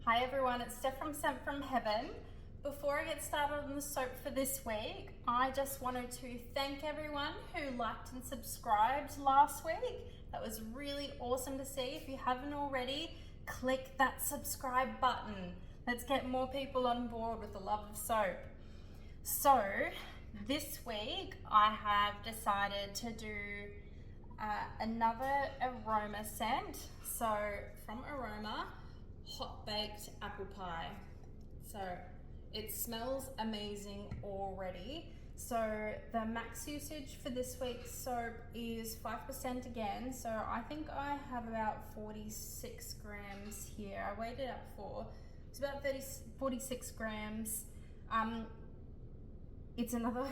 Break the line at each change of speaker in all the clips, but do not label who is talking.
Hi everyone, it's Steph from Scent from Heaven. Before I get started on the soap for this week, I just wanted to thank everyone who liked and subscribed last week. That was really awesome to see. If you haven't already, click that subscribe button. Let's get more people on board with the love of soap. So this week I have decided to do another aroma scent. So from Aroma, hot baked apple pie. So it smells amazing already. So the max usage for this week's soap is 5% again. So I think I have about 46 grams here. I weighed it up for, it's about 46 grams. It's another,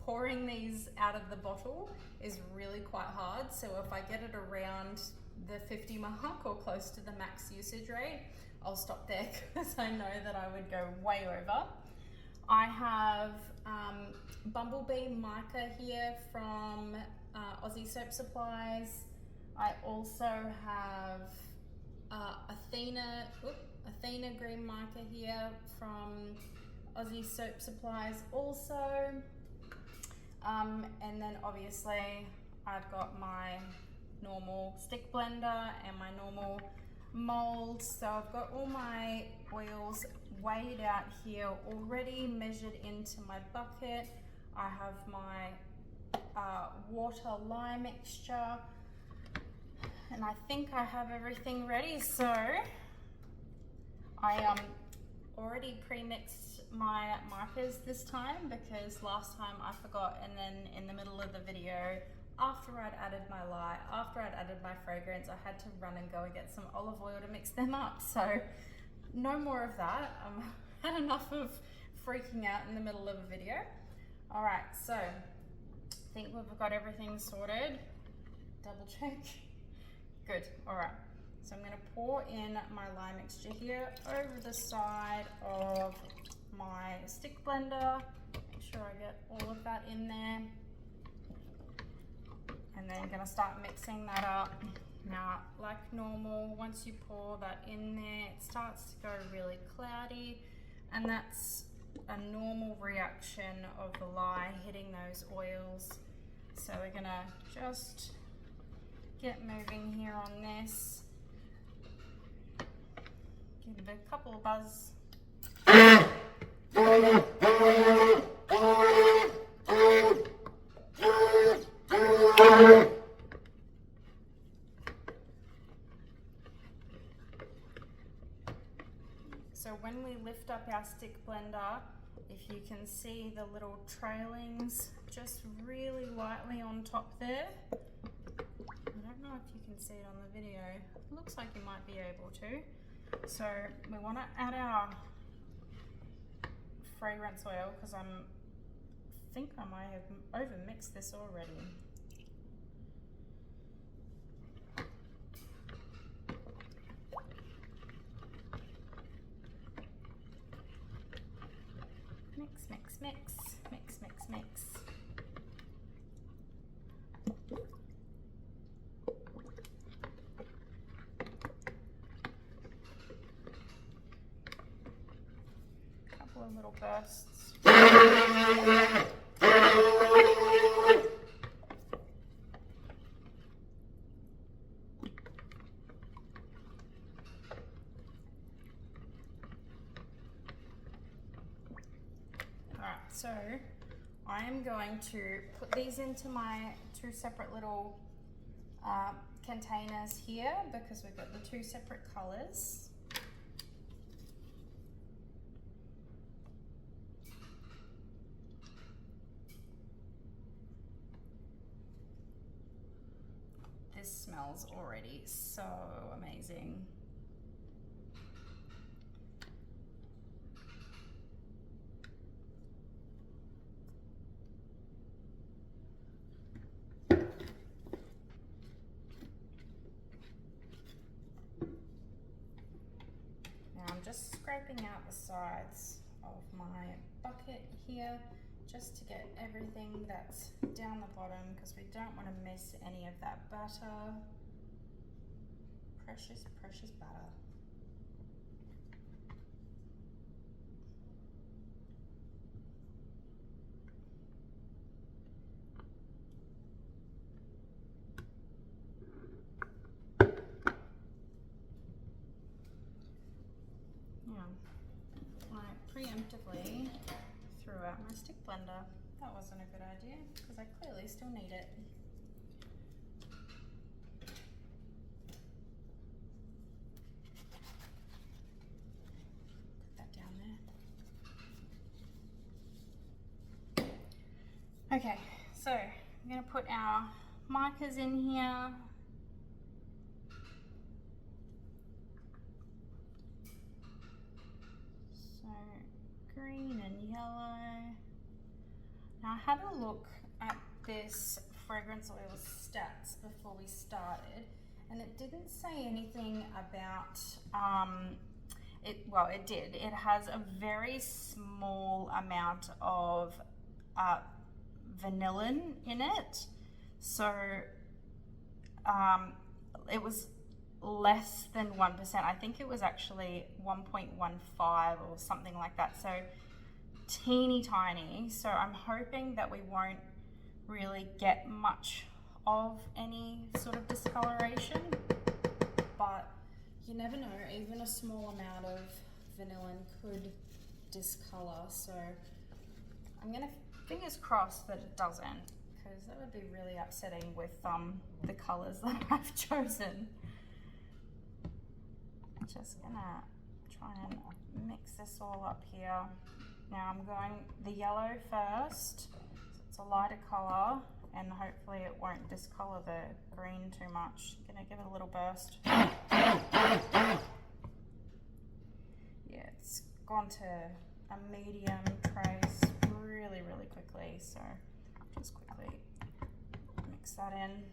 pouring these out of the bottle is really quite hard. So if I get it around the 50 mark or close to the max usage rate, I'll stop there because I know that I would go way over. I have Bumblebee Mica here from Aussie Soap Supplies. I also have Athena Green Mica here from Aussie Soap Supplies also. And then obviously I've got my normal stick blender and my normal mold. So I've got all my oils weighed out here already, measured into my bucket. I have my water lye mixture, and I think I have everything ready. So I already pre-mixed my micas this time because last time I forgot, and then in the middle of the video, after I'd added my lye, after I'd added my fragrance, I had to run and go and get some olive oil to mix them up. So no more of that. Had enough of freaking out in the middle of a video. All right, so I think we've got everything sorted. Double check. Good, all right. So I'm gonna pour in my lye mixture here over the side of my stick blender. Make sure I get all of that in there. And then I'm gonna start mixing that up. Now, like normal, once you pour that in there, it starts to go really cloudy, and that's a normal reaction of the lye hitting those oils. So we're gonna just get moving here on this. Give it a couple of buzz. So when we lift up our stick blender, if you can see the little trailings just really lightly on top there. I don't know if you can see it on the video. It looks like you might be able to. So we want to add our fragrance oil because I think I might have over mixed this already. Mix, mix, mix, mix, mix, mix. Couple of little bursts. So I am going to put these into my two separate little containers here because we've got the two separate colors. This smells already so amazing. Just scraping out the sides of my bucket here just to get everything that's down the bottom because we don't want to miss any of that butter. Precious, precious butter. Yeah, I preemptively threw out my stick blender. That wasn't a good idea because I clearly still need it. Put that down there. Okay, so I'm going to put our markers in here. So green and yellow. Now I had a look at this fragrance oil stats before we started, and it didn't say anything about well, it did. It has a very small amount of vanillin in it, so it was less than 1%. I think it was actually 1.15 or something like that, so teeny tiny. So I'm hoping that we won't really get much of any sort of discoloration, but you never know, even a small amount of vanillin could discolor. So I'm gonna fingers crossed that it doesn't, because that would be really upsetting with the colors that I've chosen. Just gonna try and mix this all up here. Now I'm going the yellow first, so it's a lighter color, and hopefully it won't discolor the green too much. I'm gonna give it a little burst. Yeah, it's gone to a medium trace really, really quickly, so just quickly mix that in.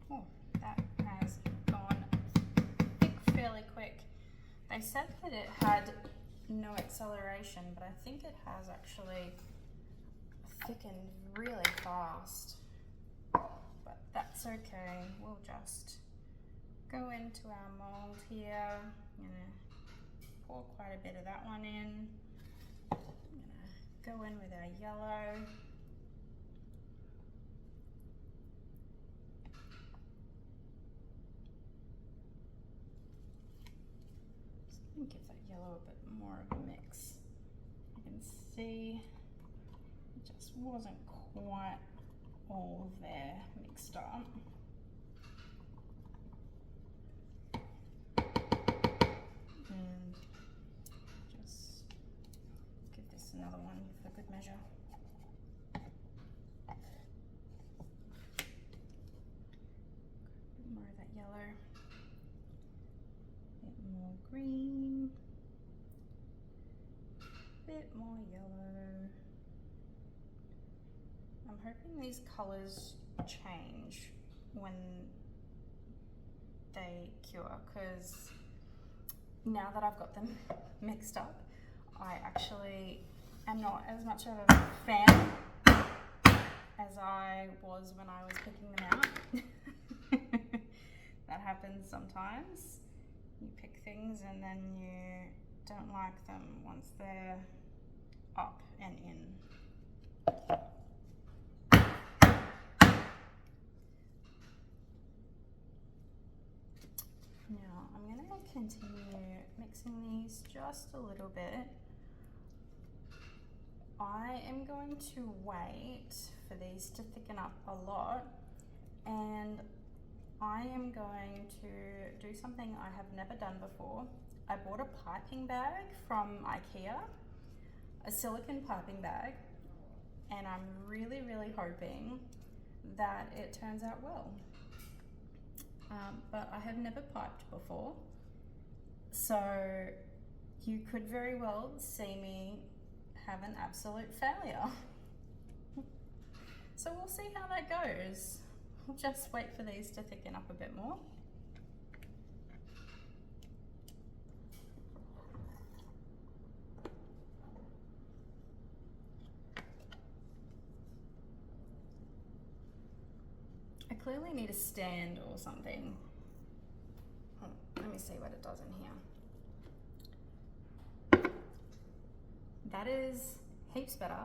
Oh, that has gone thick fairly quick. They said that it had no acceleration, but I think it has actually thickened really fast. But that's okay. We'll just go into our mold here. I'm gonna pour quite a bit of that one in. I'm gonna go in with our yellow. Give that yellow a bit more of a mix. You can see it just wasn't quite all there mixed up. And just give this another one for good measure. A bit more of that yellow. A bit more green. Bit more yellow. I'm hoping these colors change when they cure, because now that I've got them mixed up, I actually am not as much of a fan as I was when I was picking them out. That happens sometimes. You pick things and then you don't like them once they're up and in. Now I'm going to continue mixing these just a little bit. I am going to wait for these to thicken up a lot, and I am going to do something I have never done before. I bought a piping bag from IKEA, a silicone piping bag, and I'm really, really hoping that it turns out well. But I have never piped before, so you could very well see me have an absolute failure. So we'll see how that goes. I'll just wait for these to thicken up a bit more. clearly need a stand or something. Oh, let me see what it does in here. That is heaps better.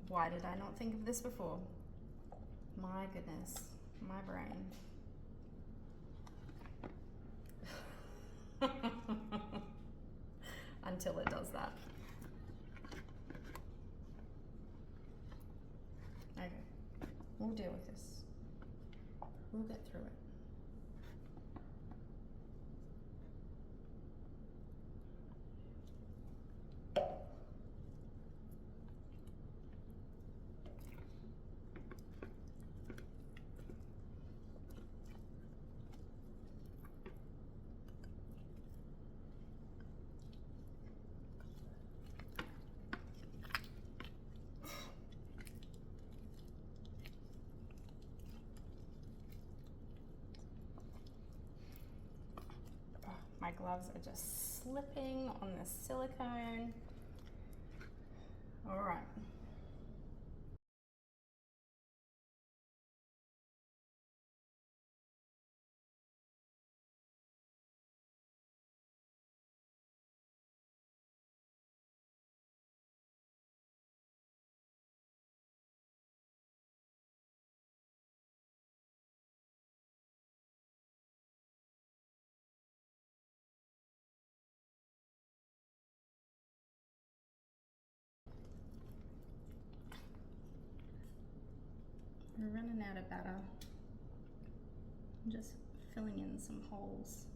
Why did I not think of this before? My goodness, my brain. Until it does that. Okay, we'll deal with this. We'll get through it. My gloves are just slipping on the silicone. All right. We're running out of batter. I'm just filling in some holes.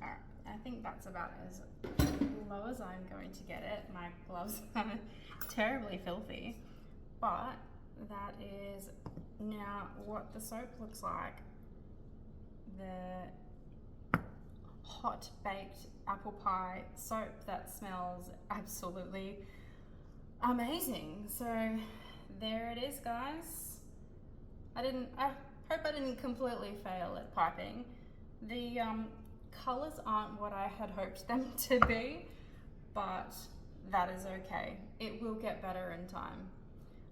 Alright, I think that's about as low as I'm going to get it. My gloves are terribly filthy, but that is now what the soap looks like. The hot baked apple pie soap that smells absolutely amazing. So there it is, guys. I hope I didn't completely fail at piping. The colors aren't what I had hoped them to be, but that is okay. It will get better in time.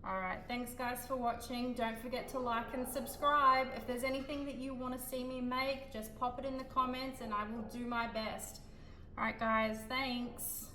All right, thanks guys for watching. Don't forget to like and subscribe. If there's anything that you want to see me make, just pop it in the comments and I will do my best. All right guys, thanks.